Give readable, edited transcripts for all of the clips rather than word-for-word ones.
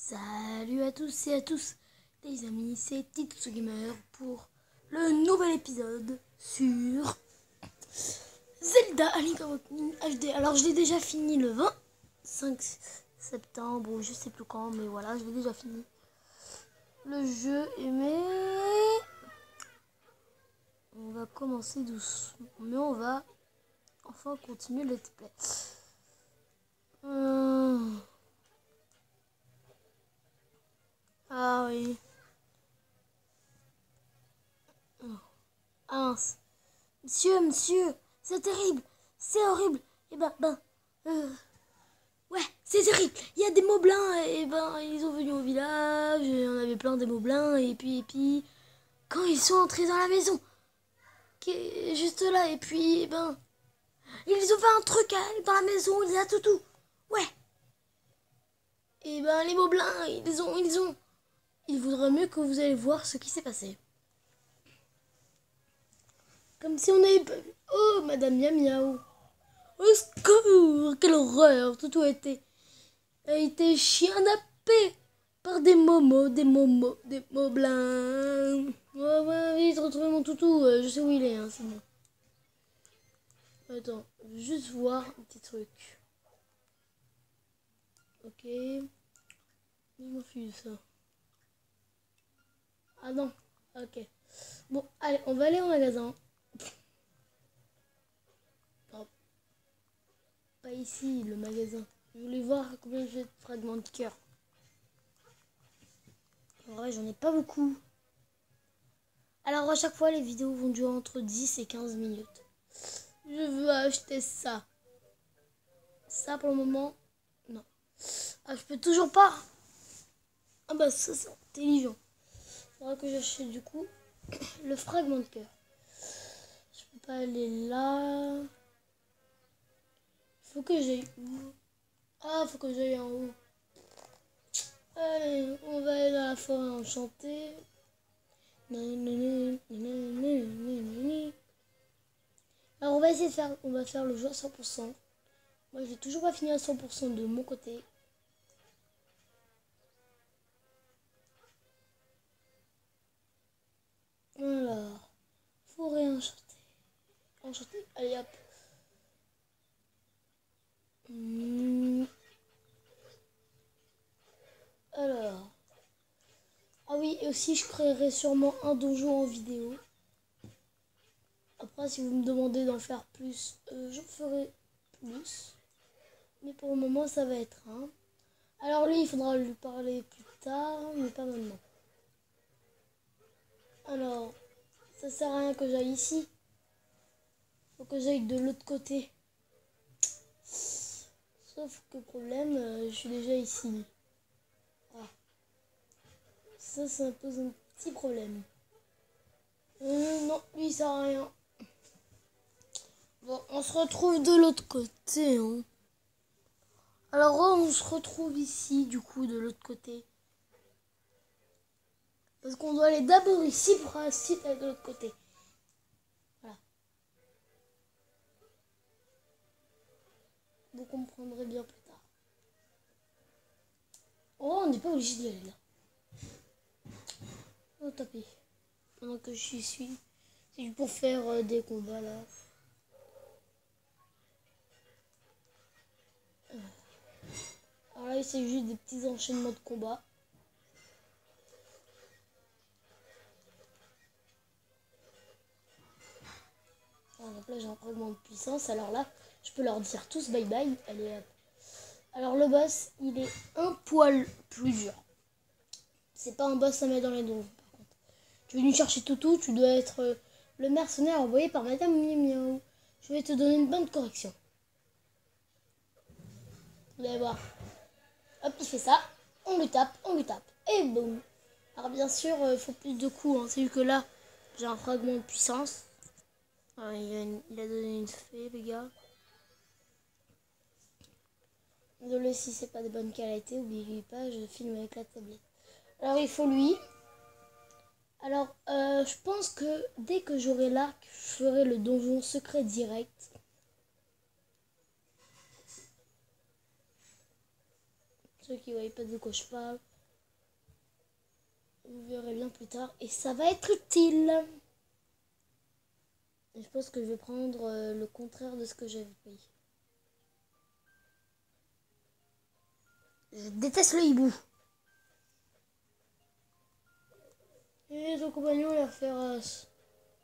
Salut à tous et à tous, les amis, c'est Titus Gamer pour le nouvel épisode sur Zelda A Link Awakening HD. Alors je l'ai déjà fini le 25 septembre ou je sais plus quand, mais voilà, je l'ai déjà fini le jeu. Mais on va commencer doucement, mais on va enfin continuer le let's play. Ah oui. Ah, monsieur, c'est terrible, c'est horrible. Et ouais, c'est terrible. Il y a des moblins, et ils sont venus au village, et on avait plein de moblins, et puis, quand ils sont entrés dans la maison, qui est juste là, et puis, ils ont fait un truc dans la maison, il y a tout. Ouais. Et les moblins, il vaudrait mieux que vous allez voir ce qui s'est passé. Comme si on avait pas vu. Oh, Madame Miam Miaou. Au secours, quelle horreur. Toutou a été chienapé par des moblins. Ouais, vite, retrouvez mon toutou. Je sais où il est, hein, c'est bon. Attends, je vais juste voir un petit truc. Ok. Je m'en fiche ça. Ah non, ok. Bon, allez, on va aller au magasin. Non, pas ici, le magasin. Je voulais voir combien j'ai de fragments de cœur. En vrai, j'en ai pas beaucoup. Alors à chaque fois, les vidéos vont durer entre 10 et 15 minutes. Je veux acheter ça. Ça, pour le moment, non. Ah, je peux toujours pas. Ah bah ça, c'est intelligent. Il faudra que j'achète du coup le fragment de cœur. Je peux pas aller là. Faut que j'aille où? Ah, faut que j'aille en haut. Allez, on va aller dans la forêt enchantée. Alors on va essayer de faire, on va faire le jeu à 100%. Moi j'ai toujours pas fini à 100% de mon côté. Alors, forêt enchantée. Allez hop. Alors, ah oui, et aussi je créerai sûrement un donjon en vidéo. Après, si vous me demandez d'en faire plus, j'en ferai plus. Mais pour le moment, ça va être un. Alors lui, il faudra lui parler plus tard, mais pas maintenant. Alors, ça sert à rien que j'aille ici. Faut que j'aille de l'autre côté. Sauf que problème, je suis déjà ici. Ah. Ça pose un petit problème. Non, lui, il sert à rien. Bon, on se retrouve de l'autre côté. Hein. Alors, on se retrouve ici, du coup, de l'autre côté. Parce qu'on doit aller d'abord ici pour ensuite aller de l'autre côté. Voilà. Vous comprendrez bien plus tard. Oh, on n'est pas obligé d'y aller là. Oh, tapis. Pendant que je suis. C'est pour faire des combats là. Alors là, c'est juste des petits enchaînements de combats. Donc là, j'ai un fragment de puissance. Alors là, je peux leur dire tous bye bye. Allez hop. Alors le boss, il est un poil plus dur. C'est pas un boss à mettre dans les donjons par contre. Tu es venu chercher Toutou, tu dois être le mercenaire envoyé par Madame Miam Miaou. Je vais te donner une bonne correction. Vous allez voir. Hop, il fait ça. On lui tape. Et boum. Alors bien sûr, il faut plus de coups. Hein. C'est vu que là, j'ai un fragment de puissance. Ah, il a donné une fée, les gars. Désolé si c'est pas de bonne qualité, n'oubliez pas, je filme avec la tablette. Alors il faut lui. Alors je pense que dès que j'aurai l'arc, je ferai le donjon secret direct. Ceux qui ne voient pas de quoi je parle. Vous verrez bien plus tard. Et ça va être utile. Et je pense que je vais prendre le contraire de ce que j'avais pris. Je déteste le hibou. Et ton compagnon a l'air féroce.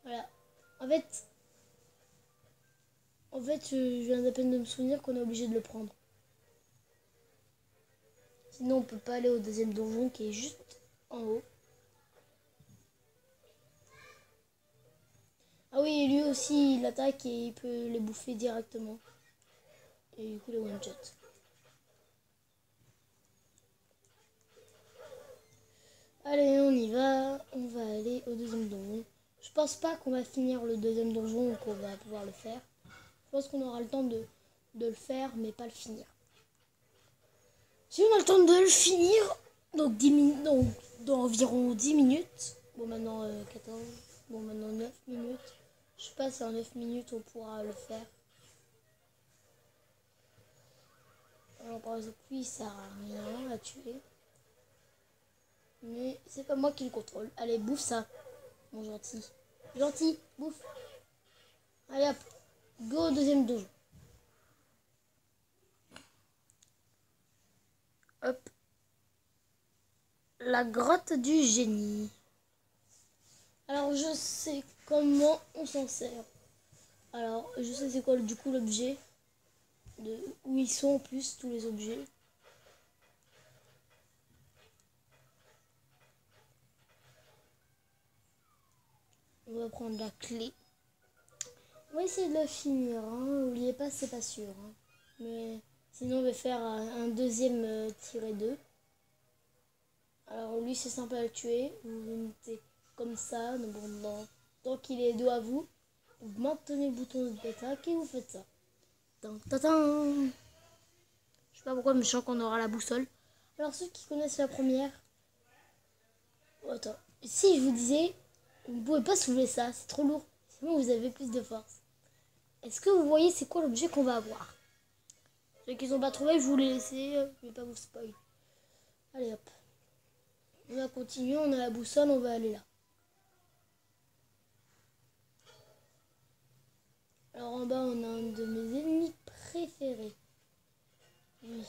Voilà. En fait, je viens d'à peine de me souvenir qu'on est obligé de le prendre. Sinon, on peut pas aller au deuxième donjon qui est juste en haut. Ah oui, lui aussi, il attaque et il peut les bouffer directement. Et du coup, les one-shot. Allez, on y va. On va aller au deuxième donjon. Je pense pas qu'on va finir le deuxième donjon ou qu'on va pouvoir le faire. Je pense qu'on aura le temps de le faire, mais pas le finir. Si on a le temps de le finir, donc 10 minutes, donc dans environ 10 minutes. Bon, maintenant 14. Bon, maintenant 9 minutes. Je sais pas si en 9 minutes on pourra le faire. Alors, par exemple, lui, il sert à rien à tuer. Mais c'est pas moi qui le contrôle. Allez, bouffe ça, mon gentil. Gentil, bouffe. Allez hop, go au deuxième donjon. Hop. La grotte du génie. Alors, je sais comment on s'en sert. Alors, je sais c'est quoi du coup l'objet. Où ils sont en plus, tous les objets. On va prendre la clé. On va essayer de le finir. Hein. N'oubliez pas, c'est pas sûr. Hein. Mais sinon, on va faire un deuxième tiré 2. Alors, lui, c'est simple à le tuer. Vous mettez comme ça. Donc, bon, tant qu'il est dos à vous, vous maintenez le bouton d'attaque et vous faites ça. Je sais pas pourquoi, mais je sens qu'on aura la boussole. Alors, ceux qui connaissent la première. Oh, attends. Si je vous disais, vous ne pouvez pas soulever ça, c'est trop lourd. Sinon, vous avez plus de force. Est-ce que vous voyez c'est quoi l'objet qu'on va avoir? Ceux qui n'ont pas trouvé, je vous l'ai laissé. Je vais pas vous spoil. Allez hop. On va continuer, on a la boussole, on va aller là. Alors en bas, on a un de mes ennemis préférés. Oui.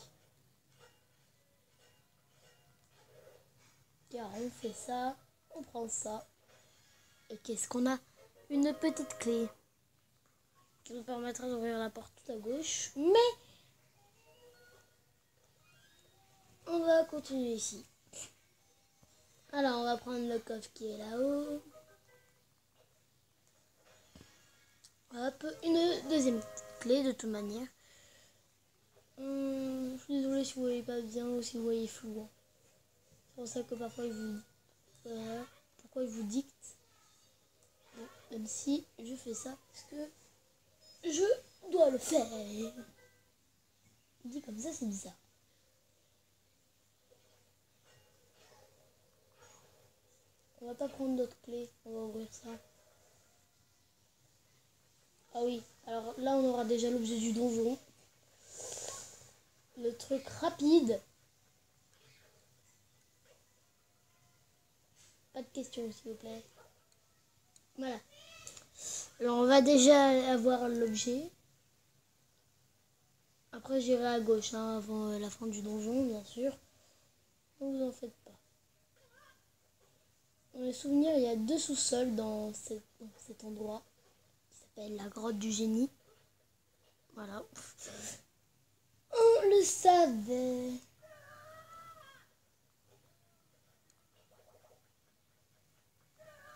Car on fait ça, on prend ça. Et qu'est-ce qu'on a? Une petite clé qui nous permettra d'ouvrir la porte tout à gauche. Mais on va continuer ici. Alors on va prendre le coffre qui est là-haut. Hop, une deuxième clé de toute manière. Je suis désolée si vous voyez pas bien ou si vous voyez flou. Hein. C'est pour ça que parfois il vous... pourquoi il vous dicte. Bon, même si je fais ça parce que je dois le faire. Dit comme ça, c'est bizarre. On va pas prendre d'autres clés. On va ouvrir ça. Ah oui, alors là on aura déjà l'objet du donjon. Le truc rapide. Pas de questions s'il vous plaît. Voilà. Alors on va déjà avoir l'objet. Après j'irai à gauche hein, avant la fin du donjon bien sûr. Ne vous en faites pas. Dans les souvenirs, il y a 2 sous-sols dans cet endroit qui s'appelle la grotte du génie. Voilà. On le savait.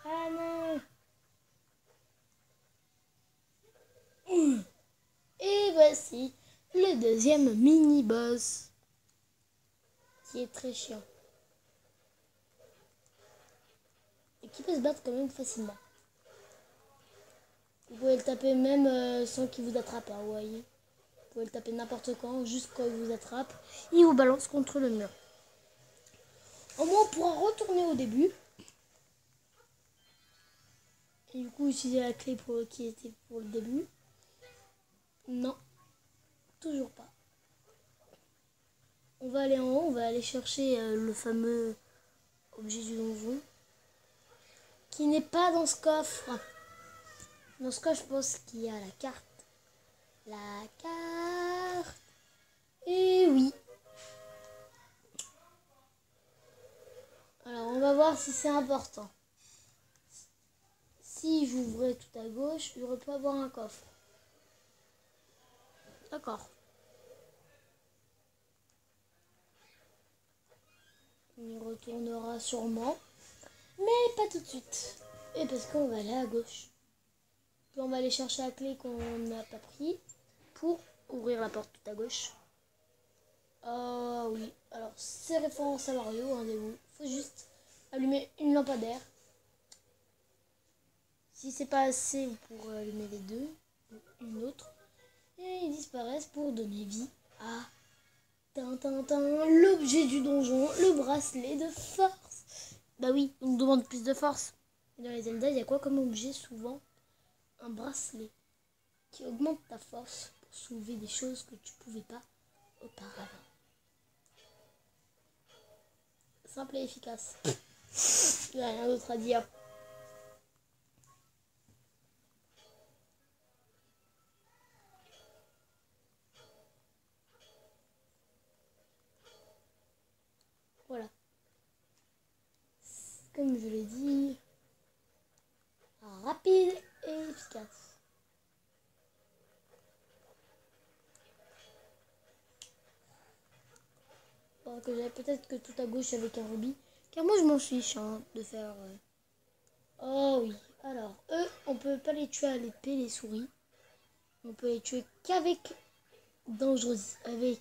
Ah non. Et voici le deuxième mini-boss qui est très chiant. Et qui peut se battre quand même facilement. Vous pouvez le taper même sans qu'il vous attrape, hein, vous voyez. Vous pouvez le taper n'importe quand, juste quand il vous attrape. Il vous balance contre le mur. Au moins, on pourra retourner au début. Et du coup, utiliser la clé qui était pour le début. Non, toujours pas. On va aller en haut, on va aller chercher le fameux objet du donjon, qui n'est pas dans ce coffre. Dans ce coffre, je pense qu'il y a la carte. La carte. Et oui. Alors, on va voir si c'est important. Si j'ouvrais tout à gauche, j'aurais pu avoir un coffre. D'accord. On y retournera sûrement. Mais pas tout de suite. Et parce qu'on va aller à gauche. Puis on va aller chercher la clé qu'on n'a pas pris pour ouvrir la porte tout à gauche. Ah oui. Alors, c'est référence à Mario, rendez-vous. Faut juste allumer une lampadaire. Si c'est pas assez, vous pourrez allumer les deux. Une autre. Et ils disparaissent pour donner vie à l'objet du donjon, le bracelet de force. Bah oui, on nous demande plus de force. Et dans les Zelda, il y a quoi comme objet souvent? Un bracelet qui augmente ta force pour soulever des choses que tu pouvais pas auparavant. Simple et efficace. Il n'y a rien d'autre à dire. Voilà. Comme je l'ai dit, rapide et efficace. Bon, que j'avais peut-être que tout à gauche avec un rubis. Car moi je m'en fiche de faire... Oh oui. Alors, eux, on peut pas les tuer à l'épée, les souris. On peut les tuer qu'avec dangereuse, avec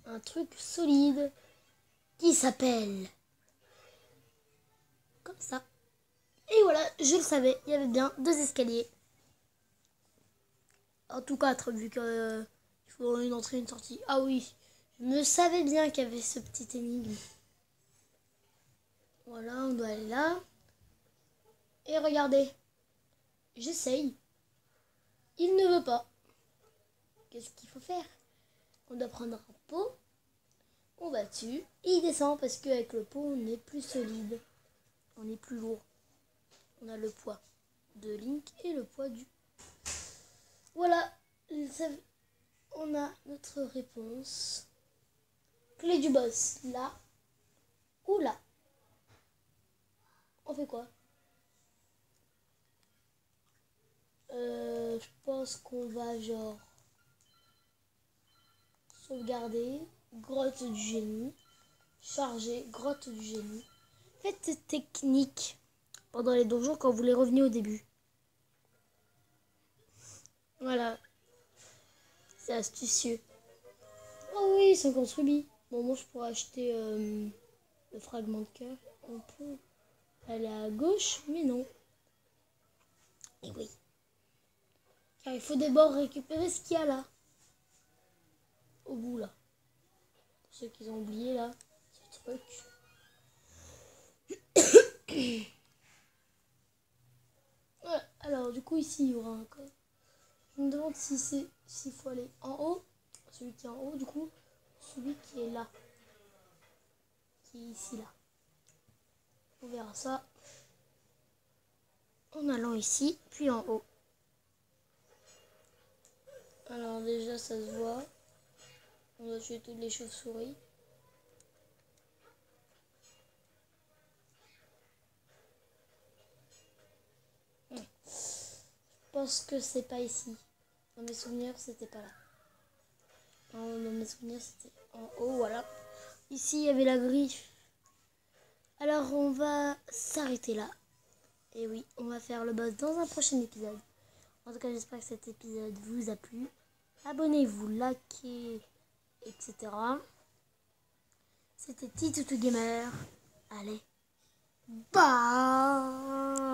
un truc solide qui s'appelle comme ça. Et voilà, je le savais, il y avait bien 2 escaliers. En tout 4, vu qu'il faut une entrée et une sortie. Ah oui, je me savais bien qu'il y avait ce petit énigme. Voilà, on doit aller là. Et regardez, j'essaye. Il ne veut pas. Qu'est-ce qu'il faut faire? On doit prendre un pot. On va dessus. Et il descend parce qu'avec le pot, on est plus solide. On est plus lourd. On a le poids de Link et le poids du... Voilà. On a notre réponse. Clé du boss. Là. Ou là. On fait quoi? Je pense qu'on va genre... sauvegarder. Grotte du génie. Charger. Grotte du génie. Faites cette technique pendant les donjons quand vous les revenez au début. Voilà. C'est astucieux. Oh oui, 50 rubis. Bon, moi, je pourrais acheter le fragment de cœur. On peut aller à gauche, mais non. Et oui. Car il faut d'abord récupérer ce qu'il y a là. Au bout, là. Pour ceux qui ont oublié, là, ce truc. Voilà. Alors, du coup, ici, il y aura un code. Je me demande si c'est s'il faut aller en haut. Celui qui est en haut, du coup. Celui qui est là. Qui est ici, là. On verra ça en allant ici, puis en haut. Alors déjà, ça se voit. On doit tuer toutes les chauves-souris. Je pense que c'est pas ici. Dans mes souvenirs, c'était pas là. Dans mes souvenirs, c'était en haut, voilà. Ici, il y avait la griffe. Alors, on va s'arrêter là. Et oui, on va faire le boss dans un prochain épisode. En tout cas, j'espère que cet épisode vous a plu. Abonnez-vous, likez, etc. C'était Titutu Gamer. Allez, bye.